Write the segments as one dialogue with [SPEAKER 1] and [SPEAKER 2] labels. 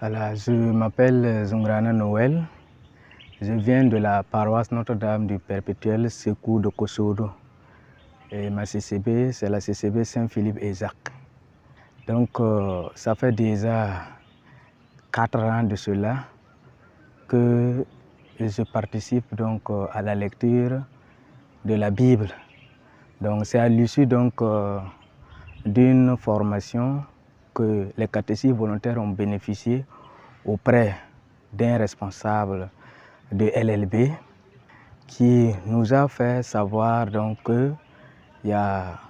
[SPEAKER 1] Voilà, je m'appelle Zungrana Noël. Je viens de la paroisse Notre-Dame du Perpétuel Secours de Kosodo. Et ma CCB, c'est la CCB Saint-Philippe et Jacques. Donc, ça fait déjà 4 ans de cela que je participe donc à la lecture de la Bible. Donc, c'est à l'issue d'une formation que les catéchistes volontaires ont bénéficié auprès d'un responsable de LLB qui nous a fait savoir qu'il y a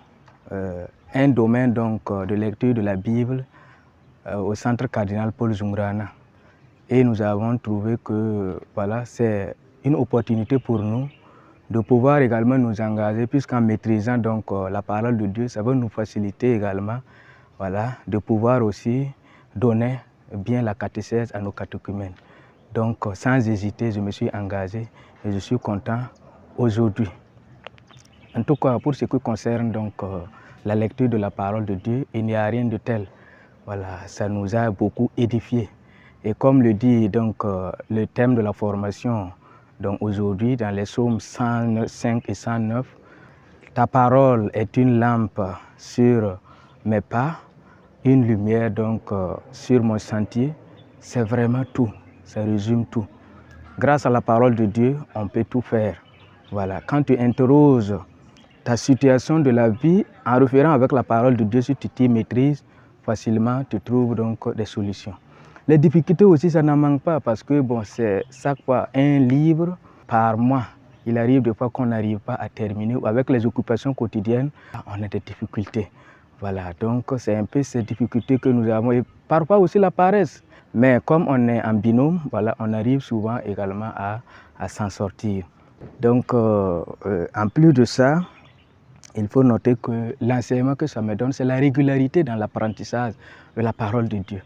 [SPEAKER 1] un domaine de lecture de la Bible au centre cardinal Paul Zungrana. Et nous avons trouvé que voilà, c'est une opportunité pour nous de pouvoir également nous engager, puisqu'en maîtrisant la parole de Dieu, ça va nous faciliter également de pouvoir aussi donner bien la catéchèse à nos catéchumènes. Donc sans hésiter, je me suis engagé et je suis content aujourd'hui. En tout cas, pour ce qui concerne la lecture de la parole de Dieu, il n'y a rien de tel. Voilà, ça nous a beaucoup édifiés. Et comme le dit le thème de la formation aujourd'hui dans les psaumes 105 et 109, ta parole est une lampe sur mes pas, une lumière sur mon sentier. C'est vraiment tout, ça résume tout. Grâce à la parole de Dieu, on peut tout faire. Voilà, quand tu interroges ta situation de la vie en référant avec la parole de Dieu, si tu t'y maîtrises facilement, tu trouves donc des solutions. Les difficultés aussi, ça n'en manque pas parce que c'est chaque fois un livre par mois. Il arrive des fois qu'on n'arrive pas à terminer ou avec les occupations quotidiennes, on a des difficultés. Voilà, donc c'est un peu ces difficultés que nous avons et parfois aussi la paresse. Mais comme on est en binôme, voilà, on arrive souvent également à s'en sortir. Donc en plus de ça, il faut noter que l'enseignement que ça me donne, c'est la régularité dans l'apprentissage de la parole de Dieu.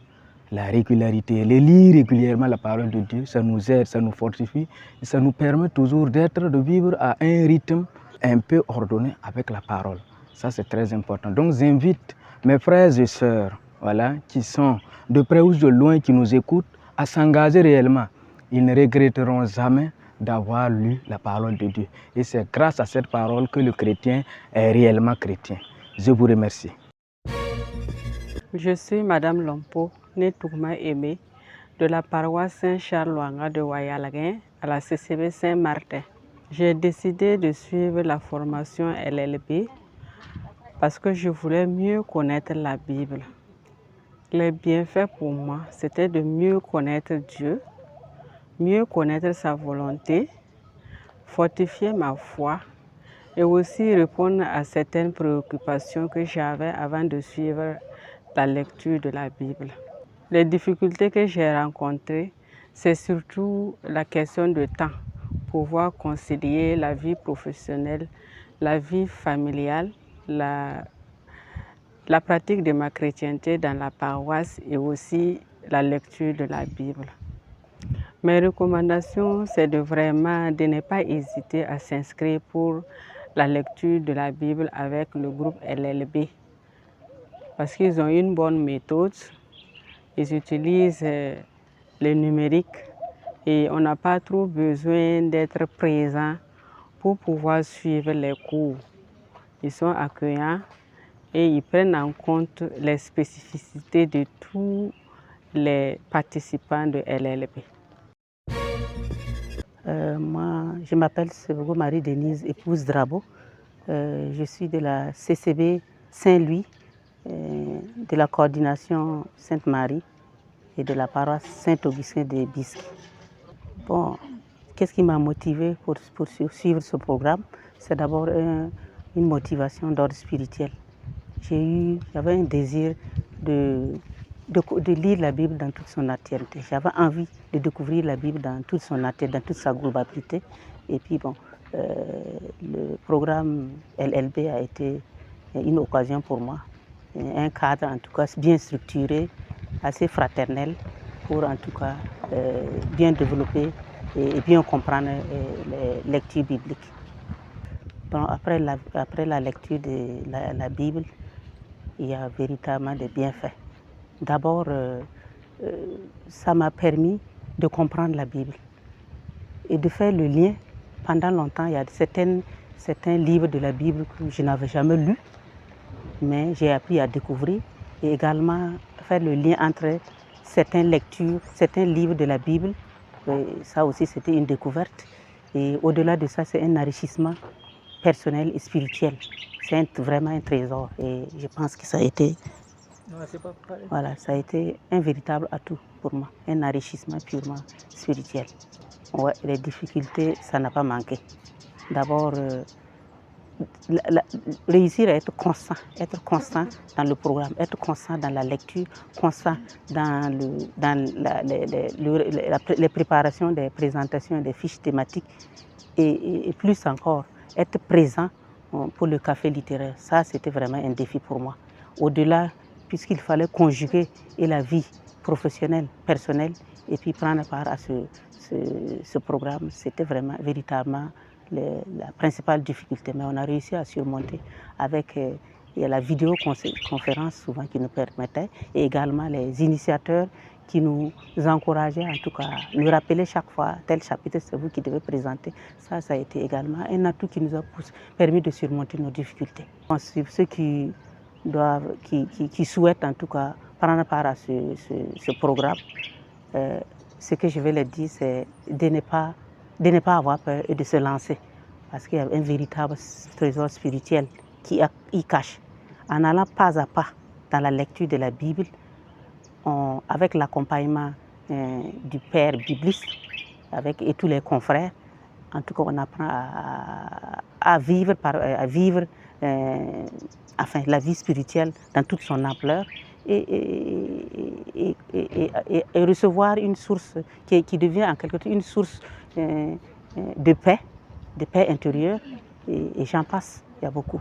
[SPEAKER 1] La régularité, les lire régulièrement la parole de Dieu, ça nous aide, ça nous fortifie, et ça nous permet toujours de vivre à un rythme un peu ordonné avec la parole. Ça, c'est très important. Donc, j'invite mes frères et sœurs, qui sont de près ou de loin, qui nous écoutent, à s'engager réellement. Ils ne regretteront jamais d'avoir lu la parole de Dieu. Et c'est grâce à cette parole que le chrétien est réellement chrétien. Je vous remercie.
[SPEAKER 2] Je suis Madame Lompo, née Tourma Aimé, de la paroisse Saint-Charles-Ouanga de Wayalaguin à la CCB Saint-Martin. J'ai décidé de suivre la formation LLB parce que je voulais mieux connaître la Bible. Les bienfaits pour moi, c'était de mieux connaître Dieu, mieux connaître sa volonté, fortifier ma foi et aussi répondre à certaines préoccupations que j'avais avant de suivre la lecture de la Bible. Les difficultés que j'ai rencontrées, c'est surtout la question de temps, pouvoir concilier la vie professionnelle, la vie familiale, la pratique de ma chrétienté dans la paroisse et aussi la lecture de la Bible. Mes recommandations, c'est de ne pas hésiter à s'inscrire pour la lecture de la Bible avec le groupe LLB. Parce qu'ils ont une bonne méthode, ils utilisent le numérique et on n'a pas trop besoin d'être présent pour pouvoir suivre les cours. Ils sont accueillants et ils prennent en compte les spécificités de tous les participants de LLB.
[SPEAKER 3] Moi, je m'appelle Severo Marie-Denise, épouse Drabo. Je suis de la CCB Saint-Louis, de la coordination Sainte-Marie et de la paroisse Saint-Augustin de Bisque. Bon, qu'est-ce qui m'a motivé pour suivre ce programme? C'est d'abord une motivation d'ordre spirituel. J'avais un désir de lire la Bible dans toute son entièreté. J'avais envie de découvrir la Bible dans toute son entièreté, dans toute sa globalité. Et puis le programme LLB a été une occasion pour moi, un cadre en tout cas bien structuré, assez fraternel, pour en tout cas bien développer et bien comprendre les lectures bibliques. Bon, après la lecture de la Bible, il y a véritablement des bienfaits. D'abord, ça m'a permis de comprendre la Bible et de faire le lien. Pendant longtemps, il y a certains livres de la Bible que je n'avais jamais lus, mais j'ai appris à découvrir et également faire le lien entre certaines lectures, certains livres de la Bible. Et ça aussi, c'était une découverte. Et au-delà de ça, c'est un enrichissement personnel et spirituel. C'est vraiment un trésor et je pense que ça a été, voilà, ça a été un véritable atout pour moi, un enrichissement purement spirituel. Ouais, les difficultés, ça n'a pas manqué. D'abord, réussir à être constant dans le programme, être constant dans la lecture, constant dans les préparations des présentations des fiches thématiques et plus encore, être présent pour le café littéraire. Ça, c'était vraiment un défi pour moi. Au-delà, puisqu'il fallait conjuguer et la vie professionnelle, personnelle, et puis prendre part à ce programme, c'était vraiment, véritablement la principale difficulté. Mais on a réussi à surmonter avec la vidéoconférence souvent qui nous permettait, et également les initiateurs qui nous encourageaient, en tout cas, nous rappeler chaque fois, tel chapitre, c'est vous qui devez présenter. Ça a été également un atout qui nous a permis de surmonter nos difficultés. Ceux qui souhaitent, en tout cas, prendre part à ce programme, ce que je vais leur dire, c'est de ne pas avoir peur et de se lancer. Parce qu'il y a un véritable trésor spirituel qui y cache. En allant pas à pas dans la lecture de la Bible, avec l'accompagnement du père bibliste et tous les confrères, en tout cas, on apprend à vivre la vie spirituelle dans toute son ampleur et recevoir une source qui devient en quelque sorte une source de paix intérieure et j'en passe, il y a beaucoup.